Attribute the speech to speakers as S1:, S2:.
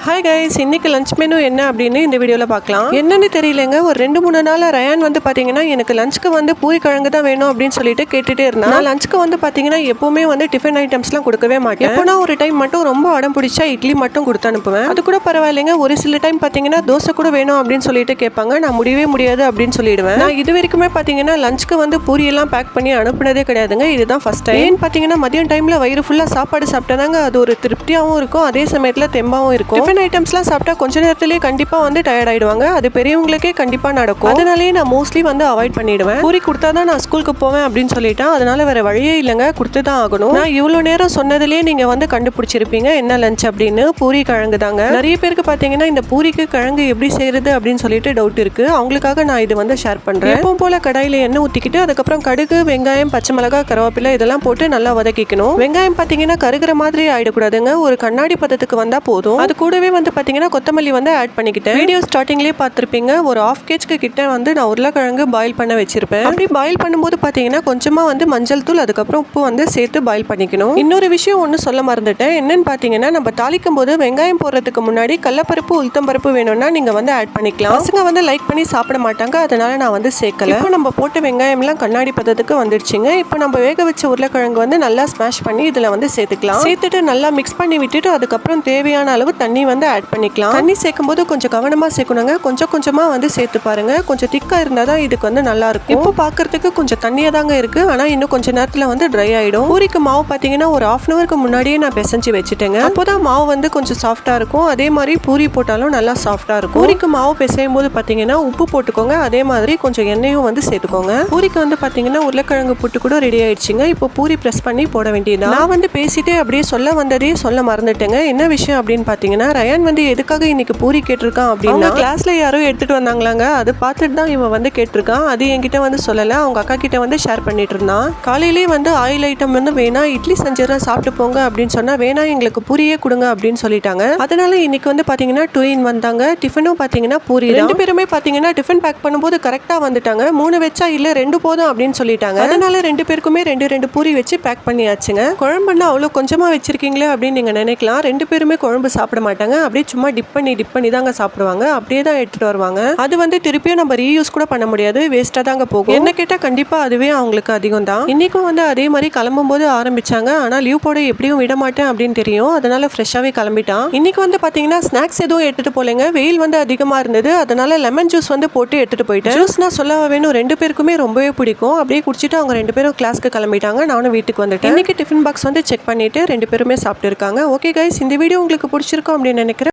S1: Hi guys, இன்னைக்கு lunch menu என்ன அப்படின்னு இந்த வீடியோவில் பார்க்கலாம். என்னன்னு தெரியலங்க, ஒரு 2-3 நாள் ரயான் வந்து பார்த்தீங்கன்னா எனக்கு லஞ்சுக்கு வந்து பூரி கிழங்கு தான் வேணும் அப்படின்னு சொல்லிட்டு கேட்டுட்டே இருந்தான். நான் லஞ்சுக்கு வந்து பார்த்தீங்கன்னா எப்பவுமே வந்து டிஃபன் ஐட்டம்ஸ்லாம் கொடுக்கவே மாட்டேன். எப்போனா ஒரு டைம் மட்டும் ரொம்ப அடம் பிடிச்சா இட்லி மட்டும் கொடுத்து அனுப்புவேன். அது கூட பரவாயில்லைங்க. ஒரு சில டைம் பார்த்தீங்கன்னா தோசை கூட வேணும் அப்படின்னு சொல்லிட்டு கேட்பாங்க. நான் முடியவே முடியாது அப்படின்னு சொல்லிடுவேன். நான் இது வரைக்குமே பார்த்தீங்கன்னா லஞ்சுக்கு வந்து பூரி எல்லாம் பேக் பண்ணி அனுப்புனதே கிடையாதுங்க. இதுதான் ஃபர்ஸ்ட் டைம். ஏன்னு பார்த்தீங்கன்னா மதியம் டைம்ல வயிறு ஃபுல்லாக சாப்பாடு சாப்பிட்டாதாங்க அது ஒரு திருப்தியாகவும் இருக்கும், அதே சமயத்தில் தெம்பாகவும் இருக்கும். டிஃபன் ஐட்டம்ஸ்லாம் சாப்பிட்டா கொஞ்ச நேரத்திலேயே கண்டிப்பா வந்து டயர்ட் ஆயிடுவாங்க. அது பெரியவங்களுக்கே கண்டிப்பா நடக்கும். அதனாலேயே நான் மோஸ்ட்லி வந்து அவாய்ட் பண்ணிடுவேன். பூரி கொடுத்தாதான் நான் ஸ்கூலுக்கு போவேன் அப்படின்னு சொல்லிட்டேன். அதனால வேற வழியே இல்லைங்க, கொடுத்துதான் ஆகணும். நான் இவ்வளோ நேரம் சொன்னதுலேயே நீங்க வந்து கண்டுபிடிச்சிருப்பீங்க என்ன லஞ்ச் அப்படின்னு. பூரி கிழங்கு தாங்க. நிறைய பேருக்கு பார்த்தீங்கன்னா இந்த பூரிக்கு கிழங்கு எப்படி செய்யறது அப்படின்னு சொல்லிட்டு டவுட் இருக்கு. அவங்களுக்காக நான் இது வந்து ஷேர் பண்றேன். எப்பவும் போல கடாயில எண்ணெய் ஊற்றிக்கிட்டு அதுக்கப்புறம் கடுகு, வெங்காயம், பச்சை மிளகாய், கருவேப்பிலை இதெல்லாம் போட்டு நல்லா வதக்கிக்கணும். வெங்காயம் பார்த்தீங்கன்னா கருகிற மாதிரி ஆயிடக்கூடாதுங்க, ஒரு கண்ணாடி பதத்துக்கு வந்தா போதும். அது கூடவே வந்து பார்த்தீங்கன்னா கொத்தமல்லி வந்து ஆட் பண்ணிக்கிட்டேன். வீடியோ ஸ்டார்டிங்லேயே பார்த்துருப்பீங்க, ஒரு 1/2 kg கிட்ட வந்து நான் உருளைக்கிழங்கு பாயில் பண்ண வச்சிருப்பேன். அப்படி பாயில் பண்ணும்போது பார்த்தீங்கன்னா கொஞ்சமாக வந்து மஞ்சள் தூள் அதுக்கப்புறம் உப்பு வந்து சேர்த்து பாயில் பண்ணிக்கணும். இன்னொரு விஷயம் ஒன்று சொல்ல மறந்துட்டேன். என்னன்னு பார்த்தீங்கன்னா நம்ம தாளிக்கும் போது வெங்காயம் போடுறதுக்கு முன்னாடி கடலப்பருப்பு, உளுத்தம்பருப்பு வேணும்னா நீங்கள் வந்து ஆட் பண்ணிக்கலாம். பசங்க வந்து லைக் பண்ணி சாப்பிட மாட்டாங்க, அதனால நான் வந்து சேர்க்கல. இப்போ நம்ம போட்ட வெங்காயம்லாம் கண்ணாடி பதத்துக்கு வந்துடுச்சுங்க. இப்போ நம்ம வேக வச்ச உருளைக்கிழங்கு வந்து நல்லா ஸ்மாஷ் பண்ணி இதில் வந்து சேர்த்துக்கலாம். சேர்த்துட்டு நல்லா மிக்ஸ் பண்ணி விட்டுட்டு அதுக்கப்புறம் தேவையான அளவு தண்ணி வந்து ஆட் பண்ணிக்கலாம். தண்ணி சேர்க்கும் போது கொஞ்சம் கவனமா சேர்க்கணுங்க. கொஞ்சம் கொஞ்சமா வந்து சேர்த்து பாருங்க. கொஞ்சம் திக்கா இருந்தால் தான் இதுக்கு வந்து நல்லா இருக்கும். இப்போ பார்க்கறதுக்கு கொஞ்சம் தண்ணியா தாங்க இருக்கு, ஆனா இன்னும் கொஞ்ச நேரத்தில் வந்து ட்ரை ஆயிடும். பூரிக்கு மாவு பார்த்தீங்கன்னா ஒரு 1/2 hourக்கு முன்னாடியே நான் பிசைஞ்சு வச்சுட்டேங்க. அப்போதான் மாவு வந்து கொஞ்சம் சாஃப்டா இருக்கும். அதே மாதிரி பூரி போட்டாலும் நல்லா சாஃப்டா இருக்கும். பூரிக்கு மாவு பிசையும் போது பார்த்தீங்கன்னா உப்பு போட்டுக்கோங்க. அதே மாதிரி கொஞ்சம் எண்ணெயும் வந்து சேர்த்துக்கோங்க. பூரிக்கு வந்து பார்த்தீங்கன்னா உருளைக்கிழங்கு புட்டு கூட ரெடி ஆயிடுச்சுங்க. இப்போ பூரி பிரஸ் பண்ணி போட வேண்டியது. நான் வந்து பேசிட்டு அப்படியே சொல்ல வந்ததே சொல்ல மறந்துட்டேங்க. என்ன விஷயம் அப்படின்னு பார்த்தீங்கன்னா ரயான் வந்து எதுக்காக இன்னைக்கு பூரி கேட்டிருக்கான் அப்படின்னா கிளாஸ்ல யாரோ எடுத்துட்டு வந்தாங்களாங்க. அது பார்த்துட்டு தான் இவன் வந்து கேட்டிருக்கான். அது என்கிட்ட வந்து சொல்லல, அவங்க அக்கா கிட்ட வந்து ஷேர் பண்ணிட்டு இருந்தான். காலையிலேயே வந்து ஆயில் ஐட்டம் வந்து வேணா இட்லி செஞ்சிடறேன் சாப்பிட்டு போங்க அப்படின்னு சொன்னா வேணா எங்களுக்கு பூரியே கொடுங்க அப்படின்னு சொல்லிட்டாங்க. அதனால இன்னைக்கு வந்து பாத்தீங்கன்னா 2 in 1 தாங்க. டிஃபனும் பாத்தீங்கன்னா பூரி. 2 பேருமே பாத்தீங்கன்னா டிஃபன் பேக் பண்ணும்போது கரெக்டா வந்துட்டாங்க. 3 வச்சா இல்ல 2 போதும் அப்படின்னு சொல்லிட்டாங்க. அதனால 2 பேருக்குமே 2 பூரி வச்சு பேக் பண்ணியாச்சுங்க. குழம்புன்னா அவ்வளோ கொஞ்சமா வச்சிருக்கீங்களே அப்படின்னு நீங்க நினைக்கலாம். 2 பேருமே குழம்பு சாப்பிட மாட்டாங்க. அப்படியே சும்மா டிப் பண்ணி தாங்க சாப்பிடுவாங்க. அப்படியே தான் எடுத்துட்டு வருவாங்க. அது வந்து திருப்பியும் நம்ம ரீயூஸ் கூட பண்ண முடியாது, வேஸ்டா தாங்க போகும். என்ன கேட்டா கண்டிப்பா அதுவே அவங்களுக்கு அதிகம் தான். இன்னைக்கும் வந்து அதே மாதிரி கிளம்பும் போது ஆரம்பிச்சாங்க. ஆனா லீவ் போட எப்படியும் விட மாட்டேன் அப்படின்னு தெரியும், அதனால ஃப்ரெஷ்ஷாவே கிளம்பிட்டான். இன்னைக்கு வந்து பாத்தீங்கன்னா ஸ்நாக்ஸ் எதுவும் எடுத்துட்டு போலங்க. வெயில் வந்து அதிகமா இருந்தது, அதனால லெமன் ஜூஸ் வந்து போட்டு எடுத்துட்டு போயிட்டேன். ஜூஸ்னா சொல்லவா வேணும், 2 பேருக்குமே ரொம்பவே பிடிக்கும். அப்படியே குடிச்சிட்டு அவங்க 2 பேரும் கிளாஸ்க்கு கிளம்பிட்டாங்க. நானும் வீட்டுக்கு வந்துட்டேன். இன்னைக்கு டிஃபன் பாக்ஸ் வந்து செக் பண்ணிட்டு 2 பேருமே சாப்பிட்டு இருக்காங்க. ஓகே கைஸ், இந்த வீடியோ உங்களுக்கு பிடிச்சிருக்கும் அப்படின்னு நினைக்கிறேன்.